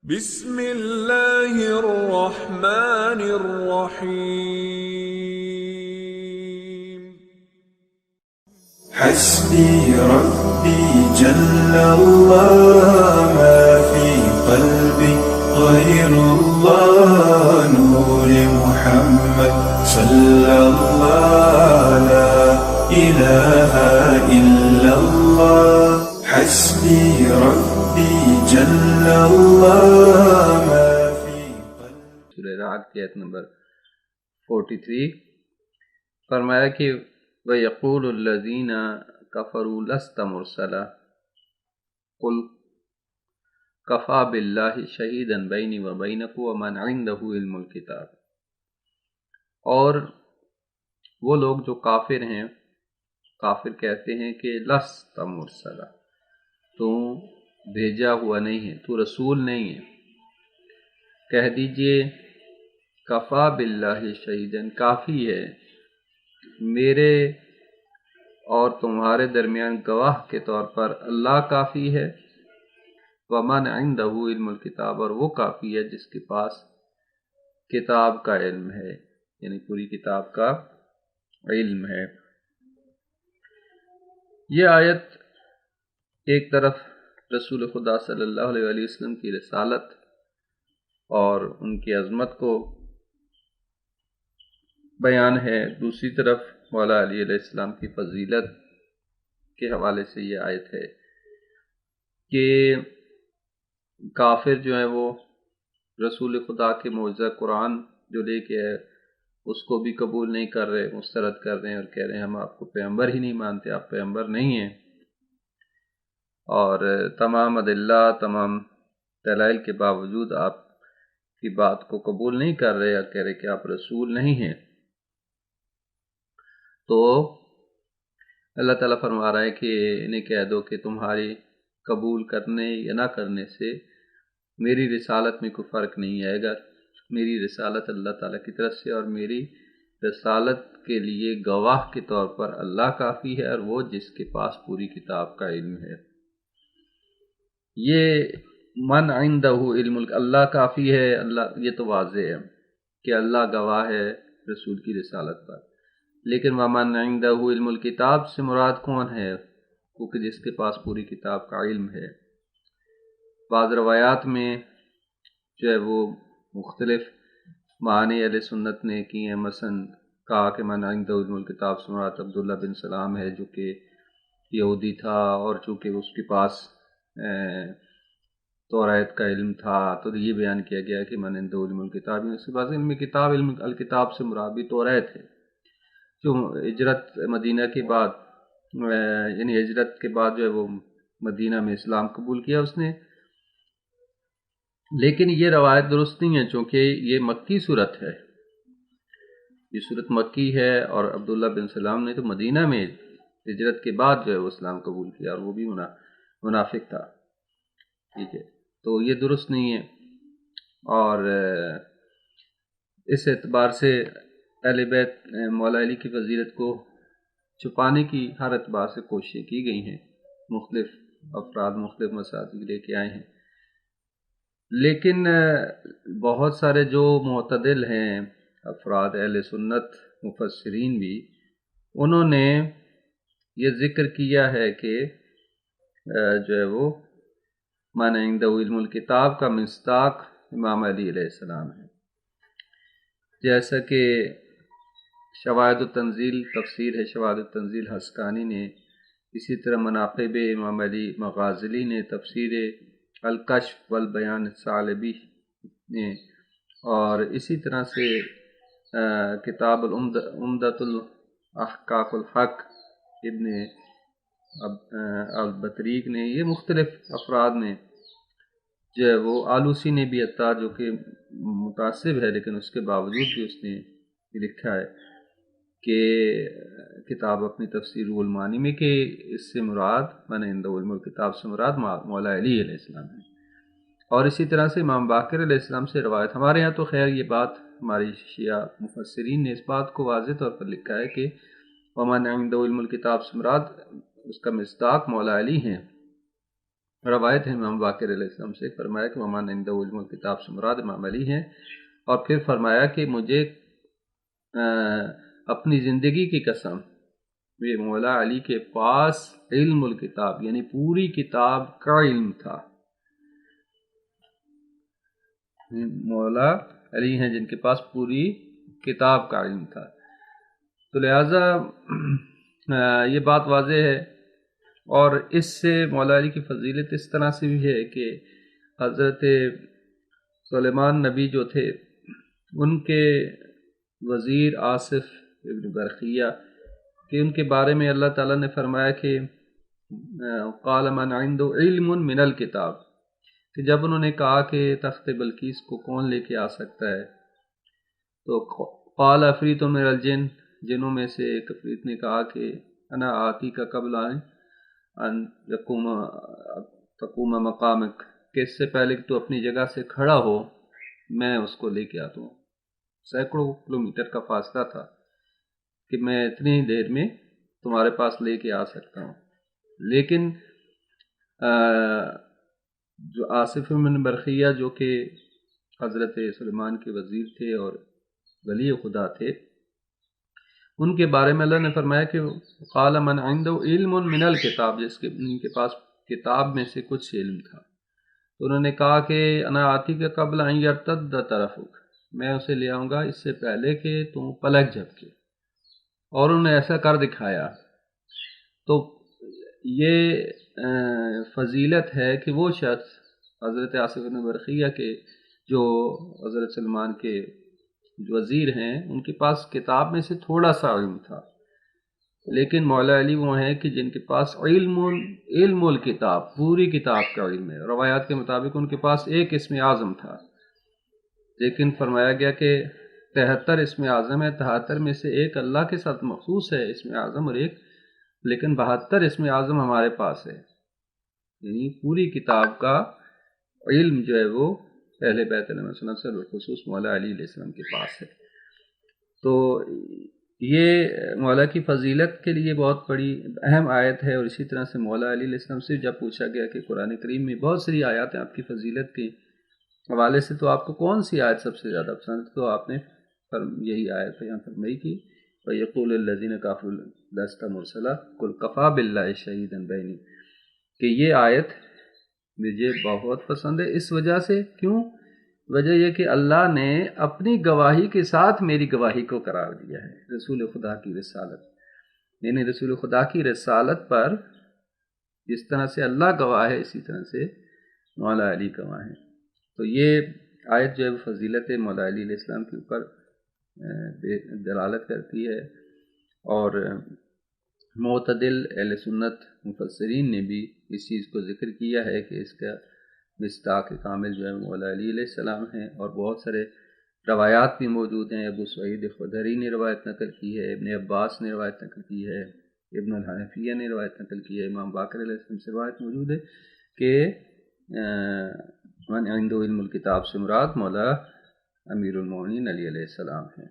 بسم اللہ الرحمن الرحیم حسبي ربي جل الله ما في قلبي غير الله نور محمد صلى الله لا إله إلا الله حسبي ربي جل الله ما في قلبي. سورہ رعد کی آیت نمبر 43 فرمایا کہ وَيَقُولُ الَّذِينَ كَفَرُوا لَسْتَ مُرْسَلًا قُلْ كَفَى بِاللَّهِ شَهِيدًا بَيْنِي وَبَيْنَكُمْ وَمَنْ عِندَهُ عِلْمُ الْكِتَابِ. اور وہ لوگ جو کافر ہیں، کافر کہتے ہیں کہ لَسْتَ مُرْسَلًا، تو بھیجا ہوا نہیں ہے، تو رسول نہیں ہے. کہہ دیجئے کفا باللہ شہیدن، کافی ہے میرے اور تمہارے درمیان گواہ کے طور پر اللہ کافی ہے. ومن عندہ علم الکتاب، اور وہ کافی ہے جس کے پاس کتاب کا علم ہے، یعنی پوری کتاب کا علم ہے. یہ آیت ایک طرف رسول خدا صلی اللہ علیہ وآلہ وسلم کی رسالت اور ان کی عظمت کو بیان ہے، دوسری طرف مولا علی علیہ السلام کی فضیلت کے حوالے سے یہ آیت ہے کہ کافر جو ہیں وہ رسول خدا کے معجزہ قرآن جو لے کے ہے اس کو بھی قبول نہیں کر رہے، مسترد کر رہے ہیں اور کہہ رہے ہیں ہم آپ کو پیغمبر ہی نہیں مانتے، آپ پیغمبر نہیں ہیں. اور تمام ادلہ، تمام دلائل کے باوجود آپ کی بات کو قبول نہیں کر رہے اور کہہ رہے کہ آپ رسول نہیں ہیں. تو اللہ تعالیٰ فرما رہا ہے کہ انہیں کہہ دو کہ تمہاری قبول کرنے یا نہ کرنے سے میری رسالت میں کوئی فرق نہیں آئے گا. میری رسالت اللہ تعالیٰ کی طرف سے، اور میری رسالت کے لیے گواہ کے طور پر اللہ کافی ہے، اور وہ جس کے پاس پوری کتاب کا علم ہے. یہ من عندہ علم اللہ کافی ہے، اللہ، یہ تو واضح ہے کہ اللہ گواہ ہے رسول کی رسالت پر. لیکن ومن عندہ علم الکتاب سے مراد کون ہے؟ کیونکہ جس کے پاس پوری کتاب کا علم ہے. بعض روایات میں جو ہے وہ مختلف معنی اہل سنت نے کی ہیں. مثلا کہا کہ من عندہ علم الکتاب سے مراد عبداللہ بن سلام ہے جو کہ یہودی تھا، اور چونکہ اس کے پاس توریت کا علم تھا تو یہ بیان کیا گیا کہ من عندہ علم الکتاب، اس کے پاس علم کتاب، علم الکتاب سے مراد بھی توریت ہے. جو ہجرت مدینہ کے بعد، یعنی ہجرت کے بعد جو ہے وہ مدینہ میں اسلام قبول کیا اس نے. لیکن یہ روایت درست نہیں ہے چونکہ یہ مکی صورت ہے، یہ صورت مکی ہے، اور عبداللہ بن سلام نے تو مدینہ میں ہجرت کے بعد جو ہے وہ اسلام قبول کیا، اور وہ بھی منافق تھا. ٹھیک ہے، تو یہ درست نہیں ہے. اور اس اعتبار سے اہل بیت مولا علی کی فضیلت کو چھپانے کی ہر اعتبار سے کوششیں کی گئی ہیں، مختلف افراد مختلف مسائل لے کے آئے ہیں. لیکن بہت سارے جو معتدل ہیں افراد اہل سنت، مفسرین بھی، انہوں نے یہ ذکر کیا ہے کہ جو ہے وہ من عندہ علم الکتاب کا مصداق امام علی علیہ السلام ہے. جیسا کہ شواہد التنزیل تفسیر ہے، شواہد التنزیل حسکانی نے، اسی طرح مناقب امام علی مغازلی نے، تفسیر الکشف والبیان ثعلبی نے، اور اسی طرح سے کتاب عمدۃ الاحقاق الحق ابن البطریق نے، یہ مختلف افراد نے جو ہے وہ، آلوسی نے بھی عطا جو کہ متعصب ہے لیکن اس کے باوجود بھی اس نے لکھا ہے کہ کتاب اپنی تفسیر المعانی میں کہ اس سے مراد من عندہ علم الکتاب سے مراد مولا علی علیہ السلام ہے. اور اسی طرح سے امام باقر علیہ السلام سے روایت. ہمارے ہاں تو خیر یہ بات ہماری شیعہ مفسرین نے اس بات کو واضح طور پر لکھا ہے کہ ومن عندہ علم الکتاب سے مراد اس کا مصداق مولا علی ہیں. روایت ہے امام باقر علیہ السلام سے، فرمایا کہ ومان عنده علم الکتاب سے مراد امام علی ہیں، اور پھر فرمایا کہ مجھے اپنی زندگی کی قسم، یہ مولا علی کے پاس علم الکتاب یعنی پوری کتاب کا علم تھا. مولا علی ہیں جن کے پاس پوری کتاب کا علم تھا. تو لہٰذا یہ بات واضح ہے، اور اس سے مولا علی کی فضیلت اس طرح سے بھی ہے کہ حضرت سلیمان نبی جو تھے ان کے وزیر آصف ابن برقیہ کہ ان کے بارے میں اللہ تعالیٰ نے فرمایا کہ قال من عنده علم من الکتاب، کہ جب انہوں نے کہا کہ تخت بلقیس کو کون لے کے آ سکتا ہے، تو قال عفریت من الجن، جنوں میں سے ایک عفریت نے کہا کہ انا آتی کا قبل آئیں ان تقوم مقامک، کہ اس سے پہلے کہ تو اپنی جگہ سے کھڑا ہو میں اس کو لے کے آتا ہوں. سینکڑوں کلومیٹر کا فاصلہ تھا کہ میں اتنی دیر میں تمہارے پاس لے کے آ سکتا ہوں. لیکن جو آصف بن برقیہ جو کہ حضرت سلیمان کے وزیر تھے اور ولی خدا تھے، ان کے بارے میں اللہ نے فرمایا کہ قال من عنده علم من الکتاب، جس کے ان کے پاس کتاب میں سے کچھ علم تھا. تو انہوں نے کہا کہ انا آتی کا قبل ان یرتد طرفک، میں اسے لے آؤں گا اس سے پہلے کہ تم پلک جھپکے، اور انہوں نے ایسا کر دکھایا. تو یہ فضیلت ہے کہ وہ شخص حضرت آصف بن برقیہ کے جو حضرت سلمان کے جو وزیر ہیں ان کے پاس کتاب میں سے تھوڑا سا علم تھا، لیکن مولا علی وہ ہیں کہ جن کے پاس علم الکتاب پوری کتاب کا علم ہے. روایات کے مطابق ان کے پاس ایک اسم اعظم تھا، لیکن فرمایا گیا کہ 73 اسم اعظم ہے، 73 میں سے ایک اللہ کے ساتھ مخصوص ہے اسم اعظم، اور ایک لیکن 72 اسم اعظم ہمارے پاس ہے. یعنی پوری کتاب کا علم جو ہے وہ پہلے بیت اللہ سے بالخصوص مولا علی علیہ السلام کے پاس ہے. تو یہ مولا کی فضیلت کے لیے بہت بڑی اہم آیت ہے. اور اسی طرح سے مولا علی علیہ السلام سے جب پوچھا گیا کہ قرآن کریم میں بہت ساری آیات ہیں آپ کی فضیلت کے حوالے سے، تو آپ کو کون سی آیت سب سے زیادہ پسند؟ تو آپ نے یہی آیت یہاں فرمائی کی وَيَقُولُ الَّذِينَ كَفَرُوا لَسْتَ مُرْسَلًا قُلْ كَفَىٰ بِاللَّهِ شَهِيدًا بَيْنِي، کہ یہ آیت مجھے بہت پسند ہے. اس وجہ سے، کیوں؟ وجہ یہ کہ اللہ نے اپنی گواہی کے ساتھ میری گواہی کو قرار دیا ہے. رسول خدا کی رسالت، یعنی رسول خدا کی رسالت پر جس طرح سے اللہ گواہ ہے اسی طرح سے مولا علی گواہ ہیں. تو یہ آیت جو ہے فضیلت مولا علی علیہ السلام کے اوپر دلالت کرتی ہے. اور معتدل اہل سنت مفسرین نے بھی اس چیز کو ذکر کیا ہے کہ اس کا مصداق کامل جو ہے مولا علی علیہ السلام ہیں. اور بہت سارے روایات بھی موجود ہیں. ابو سعید خدری نے روایت نقل کی ہے، ابن عباس نے روایت نقل کی ہے، ابن الحنفیہ نے روایت نقل کی ہے، امام باقر علیہ السلام سے روایت موجود ہے کہ من عنده علم الکتاب سے مراد مولا امیر المومنین علی علیہ السلام ہیں.